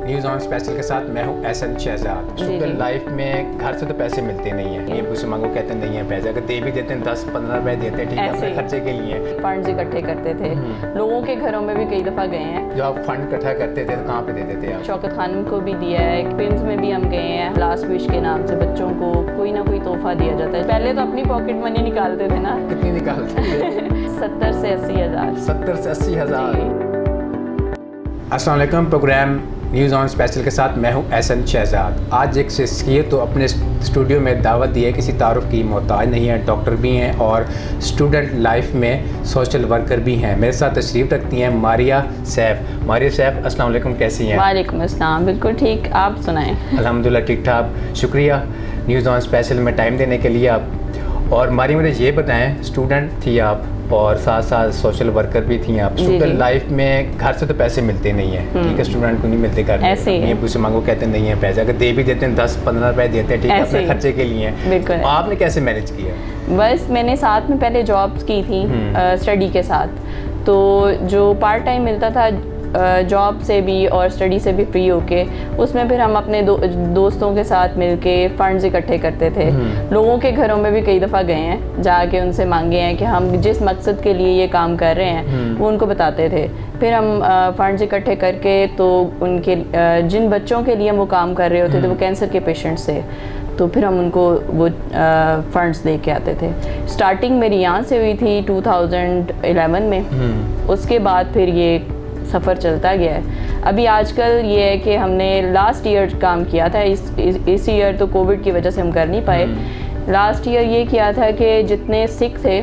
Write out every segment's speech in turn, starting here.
News on special के साथ मैं हूं एहसन शहजाद। स्टूडेंट लाइफ में घर से तो पैसे मिलते नहीं हैं, ये मुझसे मांगो कहते नहीं है पैसे, अगर दे भी देते हैं 10-15 रुपए देते हैं, ठीक है, अपने खर्चे के लिए। फंड्स इकट्ठे करते थे, लोगों के घरों में भी कई दफ़ा गए हैं। जो आप फंड इकट्ठा करते थे तो कहाँ पे देते थे आप? शौकत खानम को भी दिया है, पिम्स में भी हम गए हैं। लास्ट विश के नाम से बच्चों को कोई ना कोई तोहफा दिया जाता है। पहले तो अपनी पॉकेट मनी निकालते थे ना। कितनी निकालते थे? 70 से 80 हज़ार। 70 से 80 हज़ार। अस्सलाम वालेकुम। प्रोग्राम न्यूज़ ऑन स्पेशल के साथ मैं हूं एहसन शहजाद। आज एक शख्सियत तो अपने स्टूडियो में दावत दी है, किसी तारुफ की मोहताज नहीं है, डॉक्टर भी हैं और स्टूडेंट लाइफ में सोशल वर्कर भी हैं। मेरे साथ तशरीफ़ रखती हैं मारिया सैफ। मारिया सैफ, अस्सलाम वालेकुम, कैसी हैं? वालेकुम अस्सलाम, बिल्कुल ठीक, आप सुनाएं? अल्हम्दुलिल्लाह ठीक ठाक, शुक्रिया न्यूज़ ऑन स्पेशल में टाइम देने के लिए आप। और मारिया मुझे ये बताएं, स्टूडेंट थी आप और साथ साथ सोशल वर्कर भी थी आप। स्टूडेंट लाइफ में घर से तो पैसे मिलते नहीं हैं, ठीक है, स्टूडेंट को नहीं मिलते घर ऐसे ये मुझसे मांगो कहते नहीं है पैसे, अगर दे भी देते हैं 10-15 रुपए देते हैं, ठीक है, अपने खर्चे के लिए। बिल्कुल। आपने कैसे मैनेज किया? बस मैंने साथ में पहले जॉब्स की थी स्टडी के साथ, तो जो पार्ट टाइम मिलता था जॉब से भी और स्टडी से भी फ्री होके, उसमें फिर हम अपने दोस्तों के साथ मिलके फंड्स इकट्ठे करते थे। लोगों के घरों में भी कई दफ़ा गए हैं, जाके उनसे मांगे हैं कि हम जिस मकसद के लिए ये काम कर रहे हैं वो उनको बताते थे। फिर हम फंड्स इकट्ठे करके, तो उनके जिन बच्चों के लिए हम वो काम कर रहे होते थे वो कैंसर के पेशेंट्स थे, तो फिर हम उनको वो फंड्स दे के आते थे। स्टार्टिंग मेरी यहाँ से हुई थी 2011 में। उसके बाद फिर ये सफ़र चलता गया है। अभी आजकल ये है कि हमने लास्ट ईयर काम किया था, इस ईयर तो कोविड की वजह से हम कर नहीं पाए। लास्ट ईयर ये किया था कि जितने सिख थे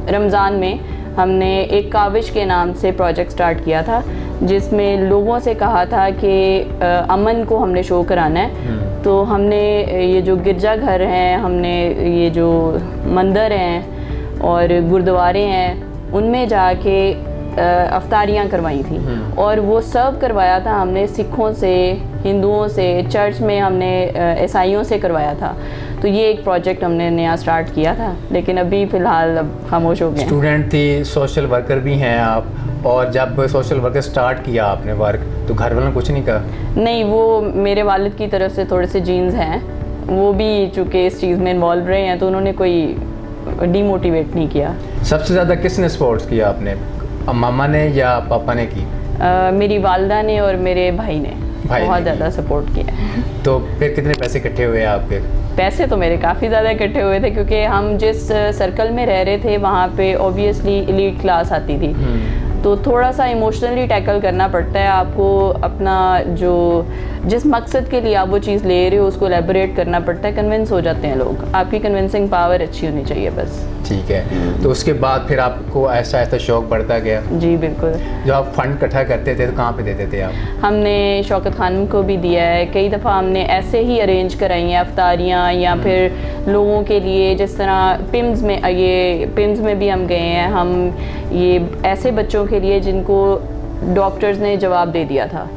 रमज़ान में, हमने एक काविश के नाम से प्रोजेक्ट स्टार्ट किया था, जिसमें लोगों से कहा था कि अमन को हमने शो कराना है। तो हमने ये जो गिरजा घर हैं, हमने ये जो मंदिर हैं और गुरुद्वारे हैं, उनमें जाके अफ्तारियाँ करवाई थी और वो सर्व करवाया था हमने सिखों से, हिंदुओं से, चर्च में हमने ईसाइयों से करवाया था। तो ये एक प्रोजेक्ट हमने नया स्टार्ट किया था, लेकिन अभी फ़िलहाल अब खामोश हो गए। स्टूडेंट थी, सोशल वर्कर भी हैं आप, और जब सोशल वर्कर स्टार्ट किया आपने वर्क, तो घर वालों ने कुछ नहीं कहा? नहीं, वो मेरे वालिद की तरफ से थोड़े से जीन्स हैं, वो भी चूँकि इस चीज़ में इन्वॉल्व रहे हैं, तो उन्होंने कोई डीमोटिवेट नहीं किया। सबसे ज़्यादा किसने सपोर्ट किया आपने, मामा ने या पापा ने की? मेरी वालदा ने और मेरे भाई ने बहुत ज़्यादा सपोर्ट किया। तो फिर कितने पैसे इकट्ठे हुए आपके? पैसे तो मेरे काफ़ी ज़्यादा इकट्ठे हुए थे, क्योंकि हम जिस सर्कल में रह रहे थे वहाँ पे ऑब्वियसली एलीट क्लास आती थी, तो थोड़ा सा इमोशनली टैकल करना पड़ता है आपको। अपना जो जिस मकसद के लिए आप वो चीज़ ले रहे हो उसको एलेबोरेट करना पड़ता है, कन्विंस हो जाते हैं लोग। आपकी कन्विंसिंग पावर अच्छी होनी चाहिए बस। ठीक है। तो उसके बाद फिर आपको ऐसा ऐसा शौक बढ़ता गया? जी बिल्कुल। जो आप फंड इकट्ठा करते थे तो कहाँ पे देते थे आप? हमने शौकत खानम को भी दिया है, कई दफ़ा हमने ऐसे ही अरेंज कराई हैं अफ्तारियाँ, या फिर लोगों के लिए जिस तरह पिम्स में भी हम गए हैं। हम ये ऐसे बच्चों के लिए जिनको डॉक्टर्स ने जवाब दे दिया था,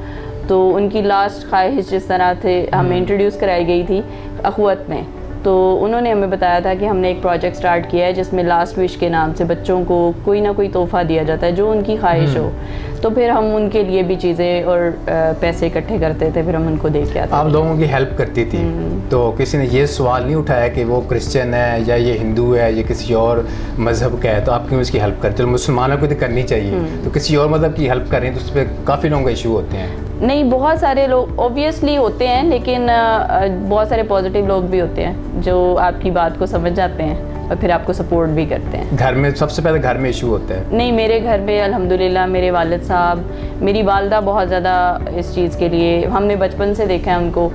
तो उनकी लास्ट ख्वाहिश जिस तरह थे हमें इंट्रोड्यूस कराई गई थी अखुवत में, तो उन्होंने हमें बताया था कि हमने एक प्रोजेक्ट स्टार्ट किया है जिसमें लास्ट विश के नाम से बच्चों को कोई ना कोई तोहफा दिया जाता है जो उनकी ख्वाहिश हो। तो फिर हम उनके लिए भी चीज़ें और पैसे इकट्ठे करते थे, फिर हम उनको दे के आते। आप लोगों की हेल्प करती थी, तो किसी ने ये सवाल नहीं उठाया कि वो क्रिश्चियन है या ये हिंदू है या किसी और मज़हब का है, तो आप क्यों इसकी हेल्प करते हो? मुसलमानों को तो करनी चाहिए, तो किसी और मज़हब की हेल्प कर रहे हैं तो उस पर काफ़ी लोगों का इशू होते हैं। नहीं, बहुत सारे लोग ऑब्वियसली होते हैं, लेकिन बहुत सारे पॉजिटिव लोग भी होते हैं जो आपकी बात को समझ जाते हैं और फिर आपको सपोर्ट भी करते हैं। घर में सबसे पहले घर में इशू होता है? नहीं, मेरे घर में अल्हम्दुलिल्लाह मेरे वालिद साहब, मेरी वालदा बहुत ज़्यादा इस चीज़ के लिए, हमने बचपन से देखा है उनको।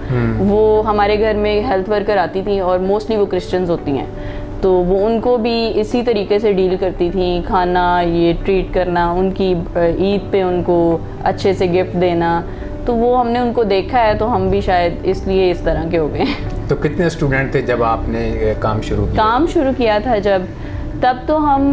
वो हमारे घर में हेल्थ वर्कर आती थी और मोस्टली वो क्रिश्चियंस होती हैं, तो वो उनको भी इसी तरीके से डील करती थी, खाना ये ट्रीट करना, उनकी ईद पे उनको अच्छे से गिफ्ट देना। तो वो हमने उनको देखा है, तो हम भी शायद इसलिए इस तरह के हो गए। तो कितने स्टूडेंट थे जब आपने काम शुरू किया? काम शुरू किया था जब, तब तो हम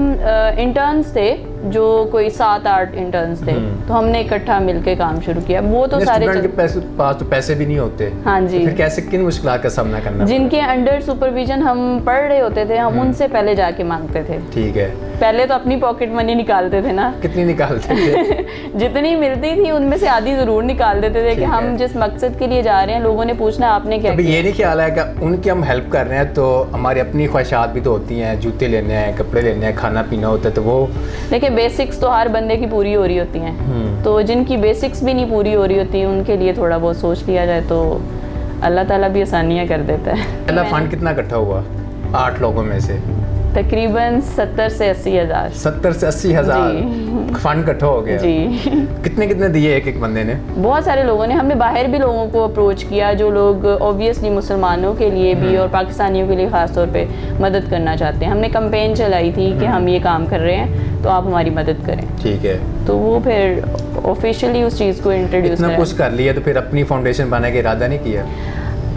इंटर्न्स थे, जो कोई 7-8 इंटर्न्स थे, तो हमने इकट्ठा मिलके काम शुरू किया। वो तो सारे के पास तो पैसे भी नहीं होते। हाँ जी। तो फिर कैसे किन मुश्किलात का सामना करना? जिनके अंडर सुपरविजन हम पढ़ रहे होते थे, हम उनसे पहले जाके मांगते थे। ठीक है। پہلے تو اپنی پاکٹ منی نکالتے تھے نا. کتنی نکالتے تھے؟ جتنی ملتی تھی ان میں سے آدھی ضرور نکال دیتے تھے کہ ہم جس مقصد کے لیے جا رہے ہیں لوگوں نے پوچھنا آپ نے کیا کیا. یہ نہیں خیال ہے کہ ان کی ہم ہیلپ کر رہے ہیں تو ہماری اپنی خواہشات بھی تو ہوتی ہیں, جوتے لینے ہیں, کپڑے لینے ہیں, کھانا پینا ہوتا ہے, تو وہ دیکھیں بیسکس تو ہر بندے کی پوری ہو رہی ہوتی ہیں, تو جن کی بیسکس بھی نہیں پوری ہو رہی ہوتی ان کے لیے تھوڑا بہت سوچ لیا جائے تو اللہ تعالیٰ بھی آسانیاں کر دیتا ہے. پہلا فنڈ کتنا اکٹھا ہوا 8 لوگوں میں سے؟ تقریباً 70 سے 80 ہزار. 70 سے 80 ہزار فنڈ اکٹھا ہو گیا. جی. کتنے دیے ایک بندے نے؟ بہت سارے لوگوں نے. ہم نے باہر بھی لوگوں کو اپروچ کیا جو لوگ اوبیسلی مسلمانوں کے لیے بھی اور پاکستانیوں کے لیے خاص طور پہ مدد کرنا چاہتے ہیں. ہم نے کمپین چلائی تھی کہ ہم یہ کام کر رہے ہیں تو آپ ہماری مدد کریں. ٹھیک ہے. تو وہ پھر آفیشیلی اس چیز کو انٹروڈیوس اتنا کچھ کر لیا تو پھر اپنی فاؤنڈیشن بنانے کا ارادہ نہیں کیا؟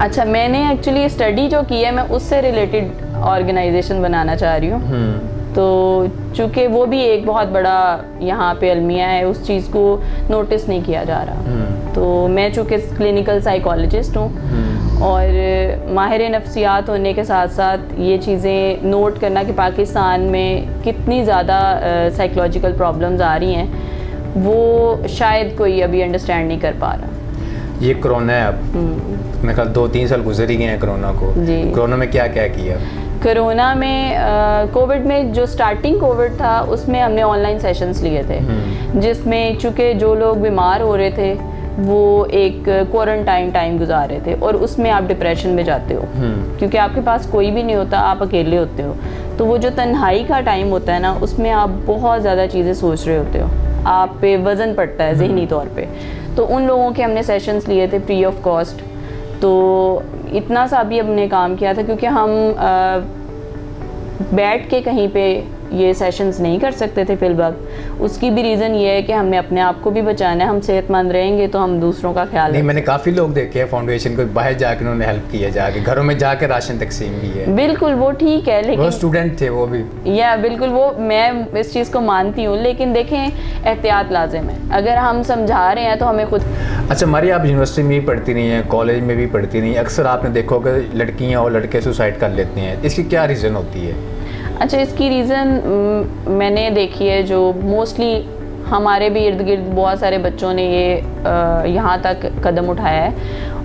اچھا, میں نے ایکچولی اسٹڈی جو کی ہے میں اس سے ریلیٹڈ آرگنائزیشن بنانا چاہ رہی ہوں. تو چونکہ وہ بھی ایک بہت بڑا یہاں پہ المیہ ہے, اس چیز کو نوٹس نہیں کیا جا رہا. تو میں چونکہ کلینکل سائیکالوجسٹ ہوں اور ماہر نفسیات ہونے کے ساتھ ساتھ یہ چیزیں نوٹ کرنا کہ پاکستان میں کتنی زیادہ سائیکولوجیکل پرابلمز آ رہی ہیں وہ شاید کوئی ابھی انڈرسٹینڈ نہیں کر پا رہا. یہ کرونا ہے, اب میں خیال 2-3 سال گزر ہی گئے ہیں کرونا کو. جی. کرونا میں کیا کیا؟ کرونا میں کووڈ میں جو سٹارٹنگ کووڈ تھا اس میں ہم نے آن لائن سیشنز لیے تھے جس میں چونکہ جو لوگ بیمار ہو رہے تھے وہ ایک کوارنٹائن ٹائم گزار رہے تھے اور اس میں آپ ڈپریشن میں جاتے ہو کیونکہ آپ کے پاس کوئی بھی نہیں ہوتا, آپ اکیلے ہوتے ہو. تو وہ جو تنہائی کا ٹائم ہوتا ہے نا اس میں آپ بہت زیادہ چیزیں سوچ رہے ہوتے ہو, آپ پہ وزن پڑتا ہے ذہنی طور پہ. تو ان لوگوں کے ہم نے سیشنز لیے تھے فری آف کاسٹ. تو اتنا سا بھی ہم نے کام کیا تھا کیونکہ ہم بیٹھ کے کہیں پہ یہ سیشنز نہیں کر سکتے تھے فی الوقت. اس کی بھی ریزن یہ ہے کہ ہم نے اپنے آپ کو بھی بچانا ہے. ہم صحت مند رہیں گے تو ہم دوسروں کا خیال نہیں. میں نے کافی لوگ دیکھے ہیں فاؤنڈیشن کو باہر جا کے انہوں نے ہیلپ کی ہے, جا کے گھروں میں جا کے راشن تقسیم کی ہے. بالکل وہ ٹھیک ہے لیکن وہ اسٹوڈنٹ تھے وہ بھی. یا بالکل وہ میں اس چیز کو مانتی ہوں لیکن دیکھیں احتیاط لازم ہے. اگر ہم سمجھا رہے ہیں تو ہمیں خود. اچھا ماری, آپ یونیورسٹی میں بھی پڑھتی نہیں ہیں, کالج میں بھی پڑھتی نہیں, اکثر آپ نے دیکھو کہ لڑکیاں اور لڑکے سوسائڈ کر لیتے ہیں, اس کی کیا ریزن ہوتی ہے؟ اچھا, اس کی ریزن میں نے دیکھی ہے جو موسٹلی ہمارے بھی ارد گرد بہت سارے بچوں نے یہ یہاں تک قدم اٹھایا ہے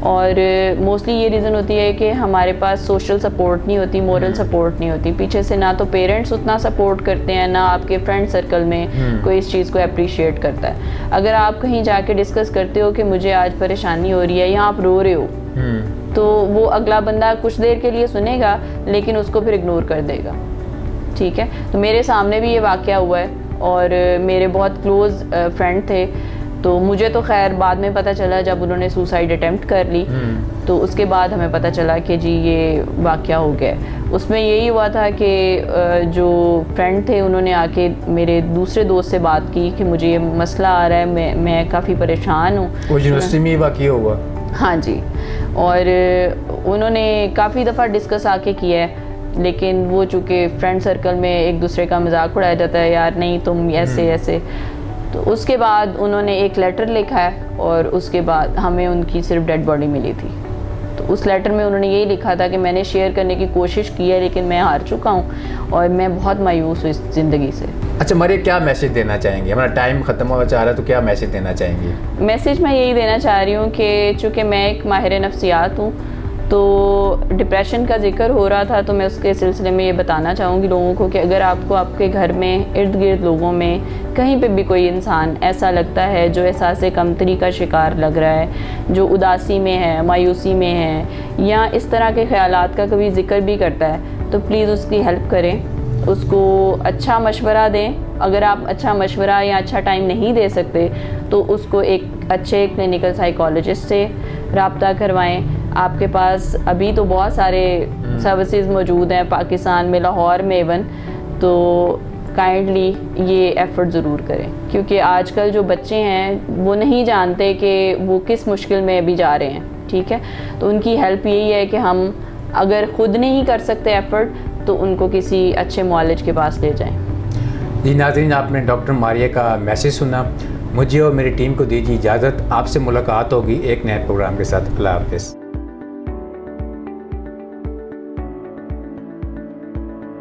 اور موسٹلی یہ ریزن ہوتی ہے کہ ہمارے پاس سوشل سپورٹ نہیں ہوتی, مورل سپورٹ نہیں ہوتی. پیچھے سے نہ تو پیرنٹس اتنا سپورٹ کرتے ہیں, نہ آپ کے فرینڈ سرکل میں کوئی اس چیز کو اپریشیٹ کرتا ہے. اگر آپ کہیں جا کے ڈسکس کرتے ہو کہ مجھے آج پریشانی ہو رہی ہے یا آپ رو رہے ہو تو وہ اگلا بندہ کچھ دیر کے لیے سنے گا لیکن اس کو پھر اگنور کر دے گا. ٹھیک ہے, تو میرے سامنے بھی یہ واقعہ ہوا ہے اور میرے بہت کلوز فرینڈ تھے. تو مجھے تو خیر بعد میں پتہ چلا جب انہوں نے سوسائڈ اٹیمپٹ کر لی تو اس کے بعد ہمیں پتہ چلا کہ جی یہ واقعہ ہو گیا. اس میں یہی ہوا تھا کہ جو فرینڈ تھے انہوں نے آ کے میرے دوسرے دوست سے بات کی کہ مجھے یہ مسئلہ آ رہا ہے, میں کافی پریشان ہوں. وہ یونیورسٹی میں یہ واقعہ ہوا؟ ہاں جی. اور انہوں نے کافی دفعہ ڈسکس آ کے کیا ہے لیکن وہ چونکہ فرینڈ سرکل میں ایک دوسرے کا مذاق اڑایا جاتا ہے, یار نہیں تم ایسے ایسے. تو اس کے بعد انہوں نے ایک لیٹر لکھا ہے اور اس کے بعد ہمیں ان کی صرف ڈیڈ باڈی ملی تھی. تو اس لیٹر میں انہوں نے یہی لکھا تھا کہ میں نے شیئر کرنے کی کوشش کی ہے لیکن میں ہار چکا ہوں اور میں بہت مایوس ہوں اس زندگی سے. اچھا ماری, کیا میسج دینا چاہیں گے؟ ہمارا ٹائم ختم ہونا چاہ رہا ہے تو کیا میسج دینا چاہیں گے؟ میسج میں یہی دینا چاہ رہی ہوں کہ چونکہ میں ایک ماہر نفسیات ہوں تو ڈپریشن کا ذکر ہو رہا تھا تو میں اس کے سلسلے میں یہ بتانا چاہوں گی لوگوں کو کہ اگر آپ کو آپ کے گھر میں ارد گرد لوگوں میں کہیں پہ بھی کوئی انسان ایسا لگتا ہے جو احساس کمتری کا شکار لگ رہا ہے, جو اداسی میں ہے, مایوسی میں ہے یا اس طرح کے خیالات کا کبھی ذکر بھی کرتا ہے تو پلیز اس کی ہیلپ کریں, اس کو اچھا مشورہ دیں. اگر آپ اچھا مشورہ یا اچھا ٹائم نہیں دے سکتے تو اس کو ایک اچھے کلینکل سائیکالوجسٹ سے رابطہ کروائیں. آپ کے پاس ابھی تو بہت سارے سروسز موجود ہیں پاکستان میں, لاہور میں ایون. تو کائنڈلی یہ ایفرٹ ضرور کریں کیونکہ آج کل جو بچے ہیں وہ نہیں جانتے کہ وہ کس مشکل میں ابھی جا رہے ہیں. ٹھیک ہے, تو ان کی ہیلپ یہی ہے کہ ہم اگر خود نہیں کر سکتے ایفرٹ تو ان کو کسی اچھے معالج کے پاس لے جائیں. جی ناظرین, آپ نے ڈاکٹر ماریہ کا میسج سنا. مجھے اور میری ٹیم کو دیجیے اجازت. آپ سے ملاقات ہوگی ایک نئے پروگرام کے ساتھ. اللہ حافظ.